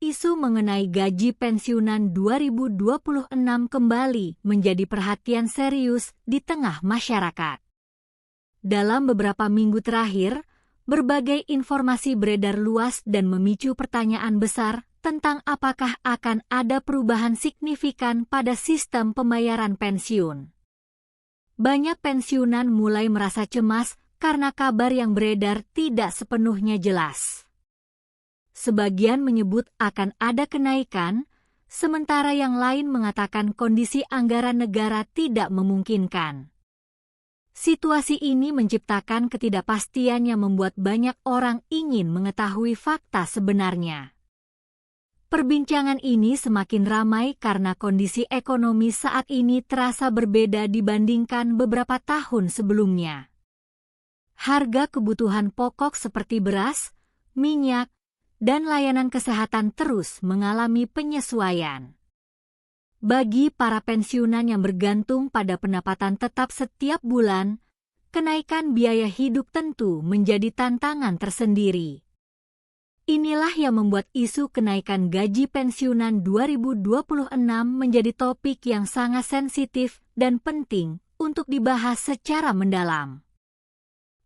isu mengenai gaji pensiunan 2026 kembali menjadi perhatian serius di tengah masyarakat. Dalam beberapa minggu terakhir, berbagai informasi beredar luas dan memicu pertanyaan besar tentang apakah akan ada perubahan signifikan pada sistem pembayaran pensiun. Banyak pensiunan mulai merasa cemas karena kabar yang beredar tidak sepenuhnya jelas. Sebagian menyebut akan ada kenaikan, sementara yang lain mengatakan kondisi anggaran negara tidak memungkinkan. Situasi ini menciptakan ketidakpastian yang membuat banyak orang ingin mengetahui fakta sebenarnya. Perbincangan ini semakin ramai karena kondisi ekonomi saat ini terasa berbeda dibandingkan beberapa tahun sebelumnya. Harga kebutuhan pokok seperti beras, minyak, dan layanan kesehatan terus mengalami penyesuaian. Bagi para pensiunan yang bergantung pada pendapatan tetap setiap bulan, kenaikan biaya hidup tentu menjadi tantangan tersendiri. Inilah yang membuat isu kenaikan gaji pensiunan 2026 menjadi topik yang sangat sensitif dan penting untuk dibahas secara mendalam.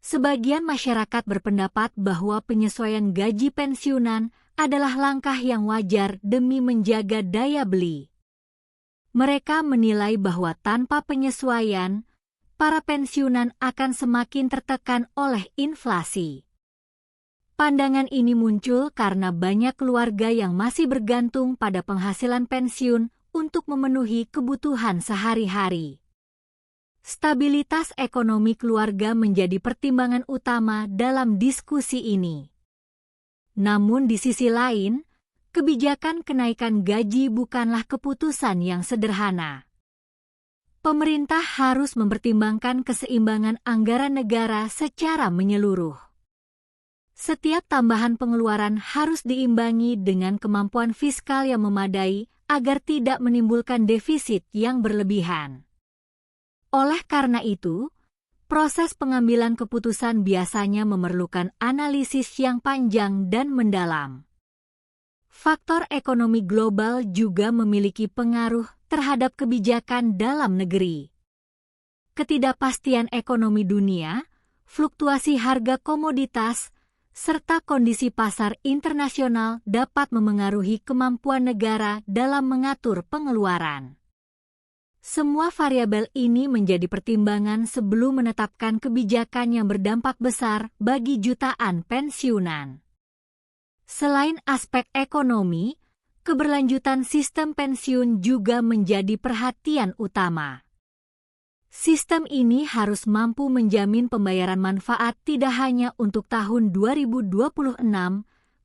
Sebagian masyarakat berpendapat bahwa penyesuaian gaji pensiunan adalah langkah yang wajar demi menjaga daya beli. Mereka menilai bahwa tanpa penyesuaian, para pensiunan akan semakin tertekan oleh inflasi. Pandangan ini muncul karena banyak keluarga yang masih bergantung pada penghasilan pensiun untuk memenuhi kebutuhan sehari-hari. Stabilitas ekonomi keluarga menjadi pertimbangan utama dalam diskusi ini. Namun di sisi lain, kebijakan kenaikan gaji bukanlah keputusan yang sederhana. Pemerintah harus mempertimbangkan keseimbangan anggaran negara secara menyeluruh. Setiap tambahan pengeluaran harus diimbangi dengan kemampuan fiskal yang memadai agar tidak menimbulkan defisit yang berlebihan. Oleh karena itu, proses pengambilan keputusan biasanya memerlukan analisis yang panjang dan mendalam. Faktor ekonomi global juga memiliki pengaruh terhadap kebijakan dalam negeri. Ketidakpastian ekonomi dunia, fluktuasi harga komoditas, serta kondisi pasar internasional dapat memengaruhi kemampuan negara dalam mengatur pengeluaran. Semua variabel ini menjadi pertimbangan sebelum menetapkan kebijakan yang berdampak besar bagi jutaan pensiunan. Selain aspek ekonomi, keberlanjutan sistem pensiun juga menjadi perhatian utama. Sistem ini harus mampu menjamin pembayaran manfaat tidak hanya untuk tahun 2026,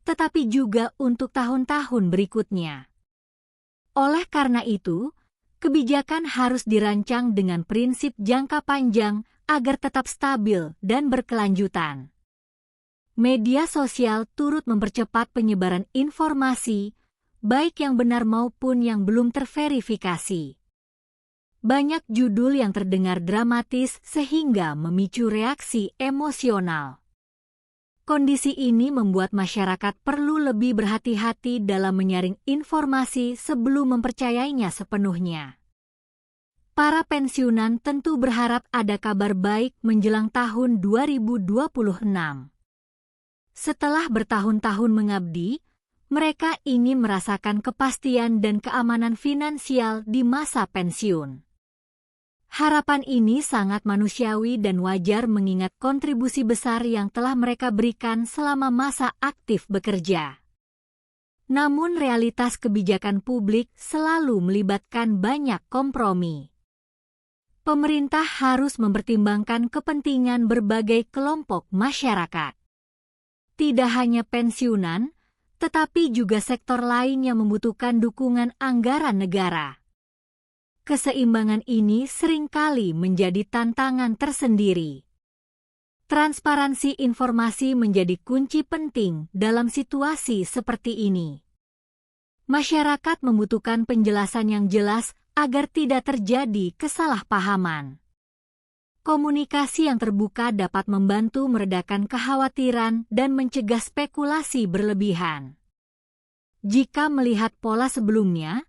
tetapi juga untuk tahun-tahun berikutnya. Oleh karena itu, kebijakan harus dirancang dengan prinsip jangka panjang agar tetap stabil dan berkelanjutan. Media sosial turut mempercepat penyebaran informasi, baik yang benar maupun yang belum terverifikasi. Banyak judul yang terdengar dramatis sehingga memicu reaksi emosional. Kondisi ini membuat masyarakat perlu lebih berhati-hati dalam menyaring informasi sebelum mempercayainya sepenuhnya. Para pensiunan tentu berharap ada kabar baik menjelang tahun 2026. Setelah bertahun-tahun mengabdi, mereka ingin merasakan kepastian dan keamanan finansial di masa pensiun. Harapan ini sangat manusiawi dan wajar mengingat kontribusi besar yang telah mereka berikan selama masa aktif bekerja. Namun realitas kebijakan publik selalu melibatkan banyak kompromi. Pemerintah harus mempertimbangkan kepentingan berbagai kelompok masyarakat. Tidak hanya pensiunan, tetapi juga sektor lain yang membutuhkan dukungan anggaran negara. Keseimbangan ini seringkali menjadi tantangan tersendiri. Transparansi informasi menjadi kunci penting dalam situasi seperti ini. Masyarakat membutuhkan penjelasan yang jelas agar tidak terjadi kesalahpahaman. Komunikasi yang terbuka dapat membantu meredakan kekhawatiran dan mencegah spekulasi berlebihan. Jika melihat pola sebelumnya,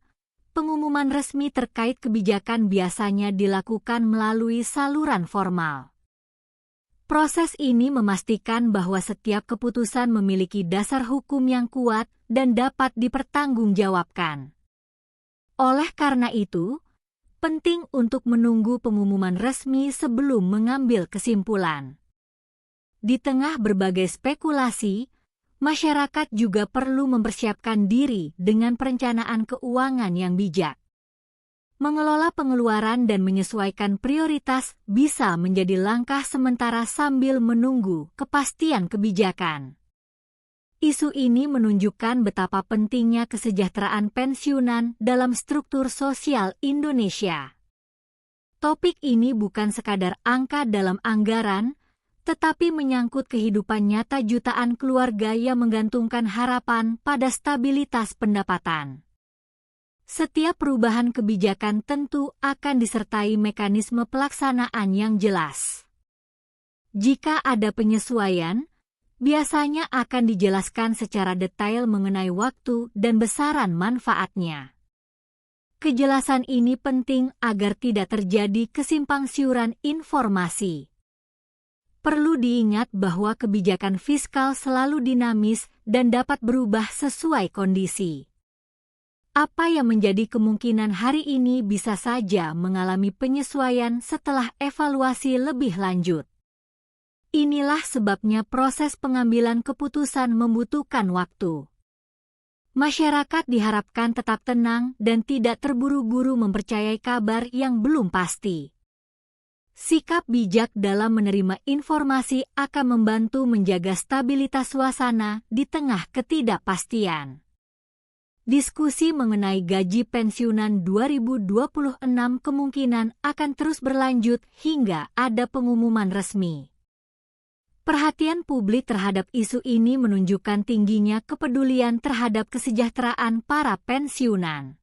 pengumuman resmi terkait kebijakan biasanya dilakukan melalui saluran formal. Proses ini memastikan bahwa setiap keputusan memiliki dasar hukum yang kuat dan dapat dipertanggungjawabkan. Oleh karena itu, penting untuk menunggu pengumuman resmi sebelum mengambil kesimpulan. Di tengah berbagai spekulasi, masyarakat juga perlu mempersiapkan diri dengan perencanaan keuangan yang bijak. Mengelola pengeluaran dan menyesuaikan prioritas bisa menjadi langkah sementara sambil menunggu kepastian kebijakan. Isu ini menunjukkan betapa pentingnya kesejahteraan pensiunan dalam struktur sosial Indonesia. Topik ini bukan sekadar angka dalam anggaran, tetapi menyangkut kehidupan nyata jutaan keluarga yang menggantungkan harapan pada stabilitas pendapatan. Setiap perubahan kebijakan tentu akan disertai mekanisme pelaksanaan yang jelas. Jika ada penyesuaian, biasanya akan dijelaskan secara detail mengenai waktu dan besaran manfaatnya. Kejelasan ini penting agar tidak terjadi kesimpangsiuran informasi. Perlu diingat bahwa kebijakan fiskal selalu dinamis dan dapat berubah sesuai kondisi. Apa yang menjadi kemungkinan hari ini bisa saja mengalami penyesuaian setelah evaluasi lebih lanjut. Inilah sebabnya proses pengambilan keputusan membutuhkan waktu. Masyarakat diharapkan tetap tenang dan tidak terburu-buru mempercayai kabar yang belum pasti. Sikap bijak dalam menerima informasi akan membantu menjaga stabilitas suasana di tengah ketidakpastian. Diskusi mengenai gaji pensiunan 2026 kemungkinan akan terus berlanjut hingga ada pengumuman resmi. Perhatian publik terhadap isu ini menunjukkan tingginya kepedulian terhadap kesejahteraan para pensiunan.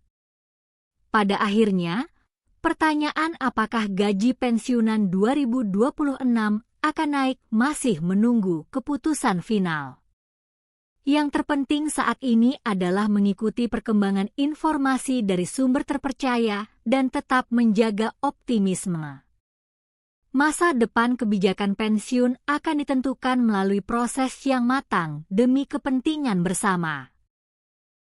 Pada akhirnya, pertanyaan apakah gaji pensiunan 2026 akan naik masih menunggu keputusan final. Yang terpenting saat ini adalah mengikuti perkembangan informasi dari sumber terpercaya dan tetap menjaga optimisme. Masa depan kebijakan pensiun akan ditentukan melalui proses yang matang demi kepentingan bersama.